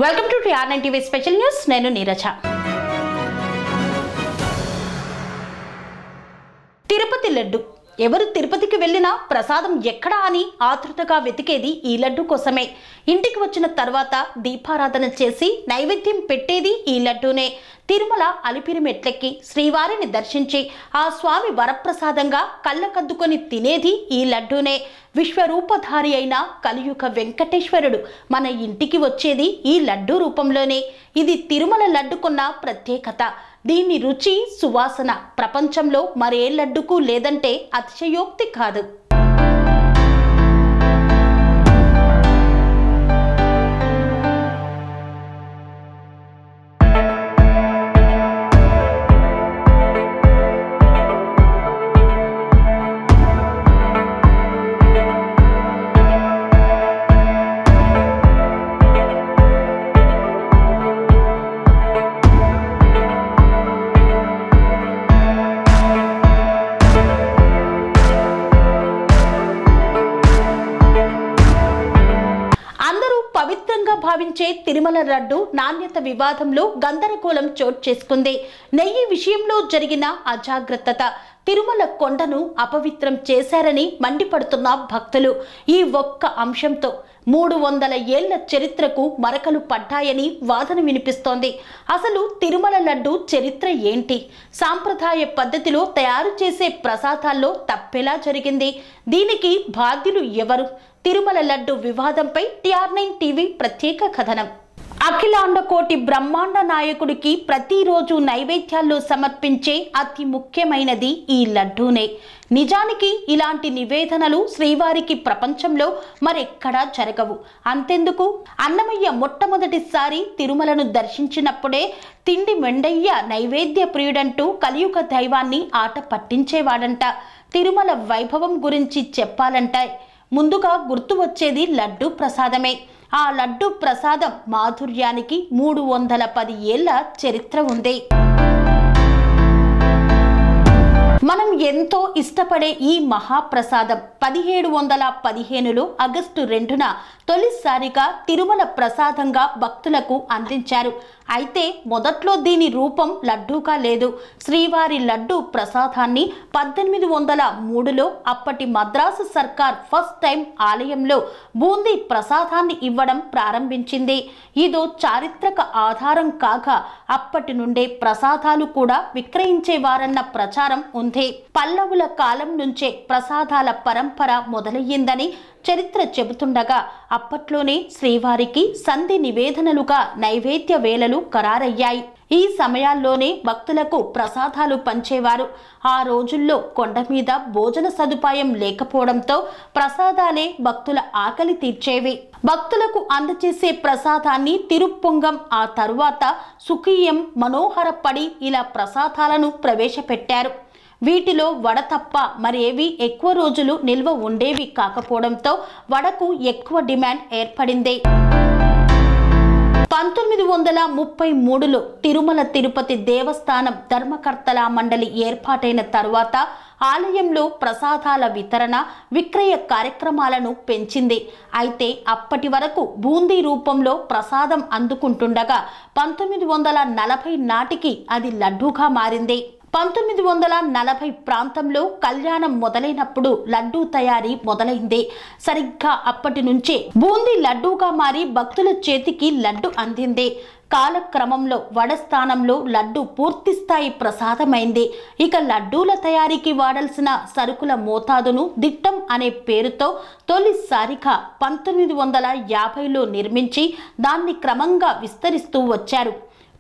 Welcome to TR9 TV special news. నేను నీరజ. తిరుపతి లడ్డు. ఎవరు తిరుపతికి వెళ్ళినా ప్రసాదం ఎక్కడా అని ఆతృతగా వెతికేది ఈ లడ్డు కోసమే. ఇంటికి వచ్చిన తర్వాత దీపారాధన చేసి నైవేద్యం పెట్టేది ఈ లడ్డూనే. తిరుమల అలిపిరి మెట్లెక్కి శ్రీవారిని దర్శించి ఆ స్వామి వరప్రసాదంగా కళ్ళకద్దుకొని తినేది ఈ లడ్డూనే. విశ్వరూపధారి అయిన కలియుగ వెంకటేశ్వరుడు మన ఇంటికి వచ్చేది ఈ లడ్డూ రూపంలోనే. ఇది తిరుమల లడ్డుకున్న ప్రత్యేకత. దీని రుచి, సువాసన ప్రపంచంలో మరే లడ్డుకు లేదంటే అతిశయోక్తి కాదు. పవిత్రంగా భావించే తిరుమల లడ్డు నాణ్యత వివాదంలో గందరగోళం చోటు చేసుకుంది. నెయ్యి విషయంలో జరిగిన అజాగ్రత్త తిరుమల కొండను అపవిత్రం చేశారని మండిపడుతున్న భక్తులు. ఈ ఒక్క అంశంతో 300 ఏళ్ల చరిత్రకు మరకలు పడ్డాయని వాదన వినిపిస్తోంది. అసలు తిరుమల లడ్డు చరిత్ర ఏంటి? సాంప్రదాయ పద్ధతిలో తయారు చేసే ప్రసాదాల్లో తప్పెలా జరిగింది? దీనికి బాధ్యులు ఎవరు? తిరుమల లడ్డు వివాదంపై TR9 టీవీ ప్రత్యేక కథనం. అఖిలాండ కోటి బ్రహ్మాండ నాయకుడికి ప్రతిరోజు నైవేద్యాల్లో సమర్పించే అతి ముఖ్యమైనది ఈ లడ్డూనే. నిజానికి ఇలాంటి నివేదనలు శ్రీవారికి ప్రపంచంలో మరెక్కడా జరగవు. అంతెందుకు, అన్నమయ్య మొట్టమొదటిసారి తిరుమలను దర్శించినప్పుడే తిండి మెండయ్య నైవేద్య ప్రియుడంటూ కలియుగ దైవాన్ని ఆట పట్టించేవాడంట. తిరుమల వైభవం గురించి చెప్పాలంటే ముందుగా గుర్తు వచ్చేది లడ్డు ప్రసాదమే. ఆ లడ్డు ప్రసాదం మాధుర్యానికి 310 ఏళ్ల చరిత్ర ఉంది. మనం ఎంతో ఇష్టపడే ఈ మహాప్రసాదం 1715లో ఆగస్టు 2న తొలిసారిగా తిరుమల ప్రసాదంగా భక్తులకు అందించారు. అయితే మొదట్లో దీని రూపం లడ్డూగా లేదు. శ్రీవారి లడ్డు ప్రసాదాన్ని 1803లో అప్పటి మద్రాసు సర్కార్ ఫస్ట్ టైం ఆలయంలో బూందీ ప్రసాదాన్ని ఇవ్వడం ప్రారంభించింది. ఇదో చారిత్రక ఆధారం కాగా అప్పటి నుండే ప్రసాదాలు కూడా విక్రయించేవారన్న ప్రచారం ఉంది. పల్లవుల కాలం నుంచే ప్రసాదాల పరంపర మొదలయ్యిందని చరిత్ర చెబుతుండగా అప్పట్లోనే శ్రీవారికి సంధి నివేదనలుగా నైవేద్య వేళలు ఖరారయ్యాయి. ఈ సమయాల్లోనే భక్తులకు ప్రసాదాలు పంచేవారు. ఆ రోజుల్లో కొండ మీద భోజన సదుపాయం లేకపోవడంతో ప్రసాదాలే భక్తుల ఆకలి తీర్చేవి. భక్తులకు అందచేసే ప్రసాదాన్ని తిరుప్పొంగం, ఆ తరువాత సుఖీయం, మనోహరపడి ఇలా ప్రసాదాలను ప్రవేశపెట్టారు. వీటిలో వడ తప్ప మరేవి ఎక్కువ రోజులు నిల్వ ఉండేవి కాకపోవడంతో వడకు ఎక్కువ డిమాండ్ ఏర్పడింది. 1933లో తిరుమల తిరుపతి దేవస్థానం ధర్మకర్తల మండలి ఏర్పాటైన తరువాత ఆలయంలో ప్రసాదాల వితరణ, విక్రయ కార్యక్రమాలను పెంచింది. అయితే అప్పటి వరకు బూందీ రూపంలో ప్రసాదం అందుకుంటుండగా 1940 నాటికి అది లడ్డూగా మారింది. 1940 ప్రాంతంలో కళ్యాణం మొదలైనప్పుడు లడ్డూ తయారీ మొదలైంది. సరిగ్గా అప్పటి నుంచే బూందీ లడ్డూగా మారి భక్తుల చేతికి లడ్డు అందింది. కాలక్రమంలో వడ స్థానంలో లడ్డు పూర్తిస్థాయి ప్రసాదమైంది. ఇక లడ్డూల తయారీకి వాడాల్సిన సరుకుల మోతాదును దిట్టం అనే పేరుతో తొలిసారిగా 1950లో నిర్మించి దాన్ని క్రమంగా విస్తరిస్తూ వచ్చారు.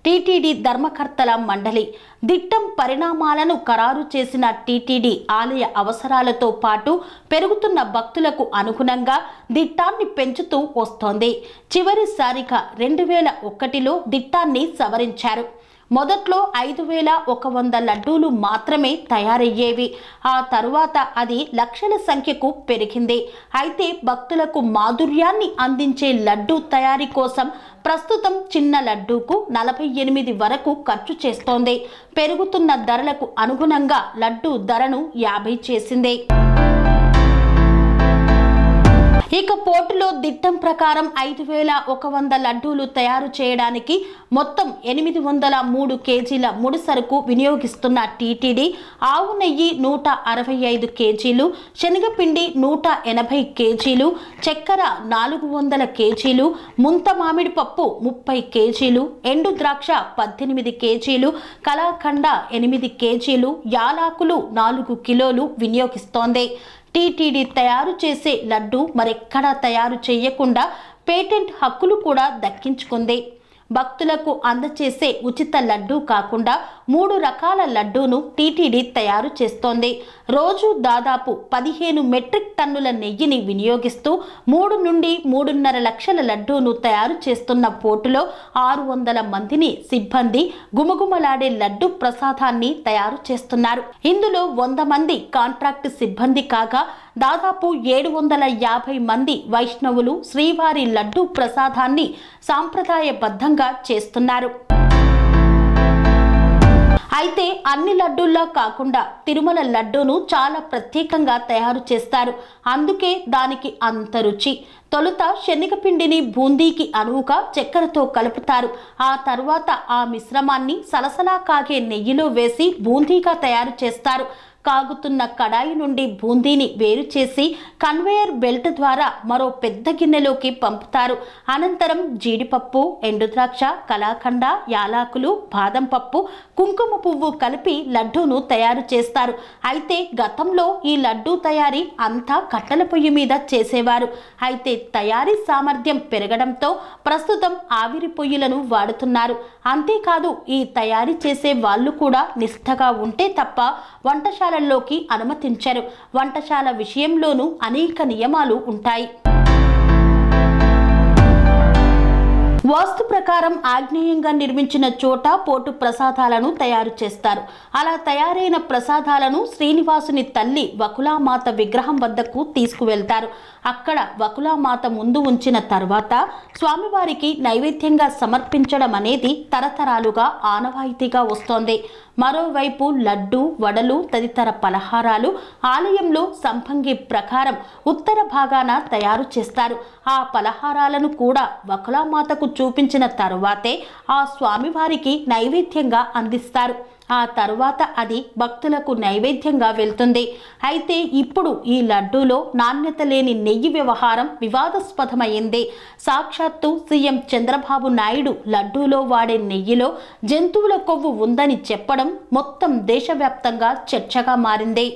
టీటీడీ ధర్మకర్తల మండలి దిట్టం పరిణామాలను ఖరారు చేసిన టీటీడీ ఆలయ అవసరాలతో పాటు పెరుగుతున్న భక్తులకు అనుగుణంగా దిట్టాన్ని పెంచుతూ వస్తోంది. చివరిసారిగా 2001లో దిట్టాన్ని సవరించారు. మొదట్లో 5100 లడ్డూలు మాత్రమే తయారయ్యేవి. ఆ తరువాత అది లక్షల సంఖ్యకు పెరిగింది. అయితే భక్తులకు మాధుర్యాన్ని అందించే లడ్డూ తయారీ కోసం ప్రస్తుతం చిన్న లడ్డూకు 48 వరకు ఖర్చు చేస్తోంది. పెరుగుతున్న ధరలకు అనుగుణంగా లడ్డూ ధరను 50 చేసింది. ఇక పోటులో దిట్టం ప్రకారం 5,100 లడ్డూలు తయారు చేయడానికి మొత్తం 803 కేజీల ముడి సరుకు వినియోగిస్తున్న టీటీడీ ఆవు నెయ్యి 165 కేజీలు, శనగపిండి 180 కేజీలు, చక్కెర 400 కేజీలు, ముంత మామిడి పప్పు 30 కేజీలు, ఎండు ద్రాక్ష 18 కేజీలు, కలాకండ 8 కేజీలు, యాలాకులు 4 కిలోలు వినియోగిస్తోంది. టీటీడీ తయారు చేసే లడ్డు మరెక్కడా తయారు చేయకుండా పేటెంట్ హక్కులు కూడా దక్కించుకుంది. భక్తులకు అందచేసే ఉచిత లడ్డూ కాకుండా 3 రకాల లడ్డూను టీటీడీ తయారు చేస్తోంది. రోజు దాదాపు 15 మెట్రిక్ టన్నుల నెయ్యిని వినియోగిస్తూ 3 నుండి 3.5 లక్షల లడ్డూను తయారు చేస్తున్న పోటులో 600 మందిని సిబ్బంది గుమగుమలాడే లడ్డు ప్రసాదాన్ని తయారు చేస్తున్నారు. ఇందులో 100 మంది కాంట్రాక్ట్ సిబ్బంది కాగా దాదాపు 750 మంది వైష్ణవులు శ్రీవారి లడ్డు ప్రసాదాన్ని సాంప్రదాయబద్ధంగా చేస్తున్నారు. అయితే అన్ని లడ్డూల్లా కాకుండా తిరుమల లడ్డూను చాలా ప్రత్యేకంగా తయారు చేస్తారు. అందుకే దానికి అంత రుచి. తొలుత శనగపిండిని బూందీకి అనువుగా చక్కెరతో కలుపుతారు. ఆ తర్వాత ఆ మిశ్రమాన్ని సలసలా కాగే నెయ్యిలో వేసి బూందీగా తయారు చేస్తారు. కాగుతున్న కడాయి నుండి బూందీని వేరు చేసి కన్వేయర్ బెల్ట్ ద్వారా మరో పెద్ద గిన్నెలోకి పంపుతారు. అనంతరం జీడిపప్పు, ఎండుద్రాక్ష, కలాకండ, యాలాకులు, బాదం పప్పు, కుంకుమ పువ్వు కలిపి లడ్డూను తయారు చేస్తారు. అయితే గతంలో ఈ లడ్డూ తయారీ అంతా కట్టెల పొయ్యి మీద చేసేవారు. అయితే తయారీ సామర్థ్యం పెరగడంతో ప్రస్తుతం ఆవిరి పొయ్యిలను వాడుతున్నారు. అంతేకాదు ఈ తయారీ చేసే వాళ్ళు కూడా నిష్ఠగా ఉంటే తప్ప వంటశాలల్లోకి అనుమతించరు. వంటశాల విషయంలోనూ అనేక నియమాలు ఉంటాయి. వాస్తు ప్రకారం ఆగ్నేయంగా నిర్మించిన చోట పోటు ప్రసాదాలను తయారు చేస్తారు. అలా తయారైన ప్రసాదాలను శ్రీనివాసుని తల్లి వకులామాత విగ్రహం వద్దకు తీసుకువెళ్తారు. అక్కడ వకులామాత ముందు ఉంచిన తర్వాత స్వామివారికి నైవేద్యంగా సమర్పించడం అనేది తరతరాలుగా ఆనవాయితీగా వస్తోంది. మరోవైపు లడ్డు, వడలు తదితర పలహారాలు ఆలయంలో సంపంగి ప్రకారం ఉత్తర భాగాన తయారు చేస్తారు. ఆ పలహారాలను కూడా వకులామాతకు చూపించిన తరువాతే ఆ స్వామివారికి నైవేద్యంగా అందిస్తారు. ఆ తరువాత అది భక్తులకు నైవేద్యంగా వెళ్తుంది. అయితే ఇప్పుడు ఈ లడ్డూలో నాణ్యత లేని నెయ్యి వ్యవహారం వివాదాస్పదమైంది. సాక్షాత్తు సీఎం చంద్రబాబు నాయుడు లడ్డూలో వాడే నెయ్యిలో జంతువుల కొవ్వు ఉందని చెప్పడం మొత్తం దేశవ్యాప్తంగా చర్చగా మారింది.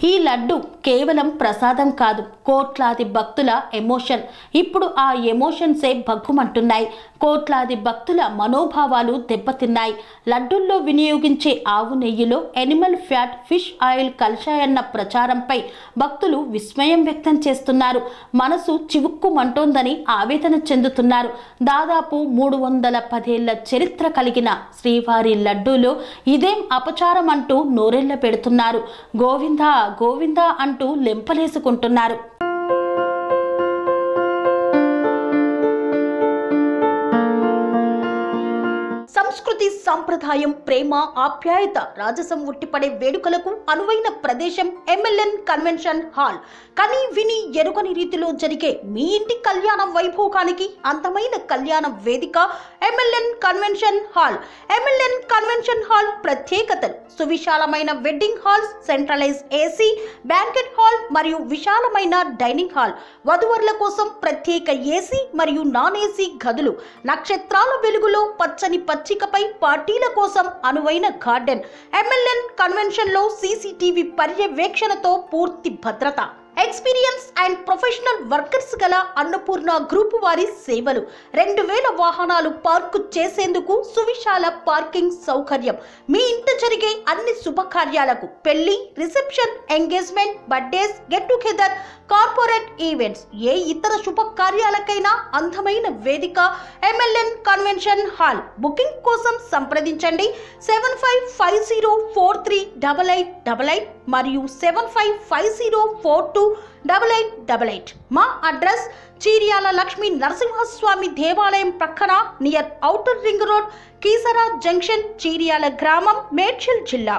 ఈ లడ్డు కేవలం ప్రసాదం కాదు, కోట్లాది భక్తుల ఎమోషన్. ఇప్పుడు ఆ ఎమోషన్సే భగ్గుమంటున్నాయి. కోట్లాది భక్తుల మనోభావాలు దెబ్బతిన్నాయి. లడ్డూల్లో వినియోగించే ఆవు నెయ్యిలో ఎనిమల్ ఫ్యాట్, ఫిష్ ఆయిల్ కలిశాయన్న ప్రచారంపై భక్తులు విస్మయం వ్యక్తం చేస్తున్నారు. మనసు చివుక్కుమంటోందని ఆవేదన చెందుతున్నారు. దాదాపు 310 ఏళ్ల చరిత్ర కలిగిన శ్రీవారి లడ్డూలో ఇదేం అపచారం అంటూ నోరెళ్ల పెడుతున్నారు. గోవిందా గోవిందా అంటూ లెంపలేసుకుంటున్నారు. సంస్కృతి, సంప్రదాయం, ప్రేమ, ఆప్యాయత, రాజసం ఉట్టిపడే వేడుకలకు అనువైన ప్రదేశం MLN కన్వెన్షన్ హాల్. కని విని ఎరుగని రీతిలో జరిగే మీ ఇంటి కళ్యాణ వైభోగానికి అందమైన కళ్యాణ వేదిక MLN convention hall. MLN convention hall ప్రత్యేకతలు: సువిశాలమైన wedding halls, centralize AC banquet hall మరియు విశాలమైన డైనింగ్ హాల్, వధువరుల కోసం ప్రత్యేక AC మరియు నాన్ AC గదులు, నక్షత్రాల వెలుగులో పచ్చని పచ్చికపై పార్టీల కోసం అనువైన గార్డెన్. MLN కన్వెన్షన్ లో CCTV పర్యవేక్షణతో పూర్తి భద్రత. ఎక్స్పీరియన్స్ అండ్ ప్రొఫెషనల్ వర్కర్స్ గల అన్నపూర్ణ గ్రూప్ వారి సేవలు. 2000 వాహనాలు పార్కు చేసేందుకు సువిశాల పార్కింగ్ సౌకర్యం. మీ ఇంట జరిగే అన్ని శుభకార్యాలకు, పెళ్లి, reception, engagement, birthdays, get together, corporate events, ఏ ఇతర శుభకార్యాలకైనా అందమైన వేదిక MLN కన్వెన్షన్ హాల్. బుకింగ్ కోసం సంప్రదించండి 7550438888 మరియు 7550428888. మా అడ్రస్ చీర్యాల లక్ష్మీ నరసింహస్వామి దేవాలయం ప్రక్కన, near outer ring road, Keesara junction, Cheeryal గ్రామం, మేడ్చల్ జిల్లా.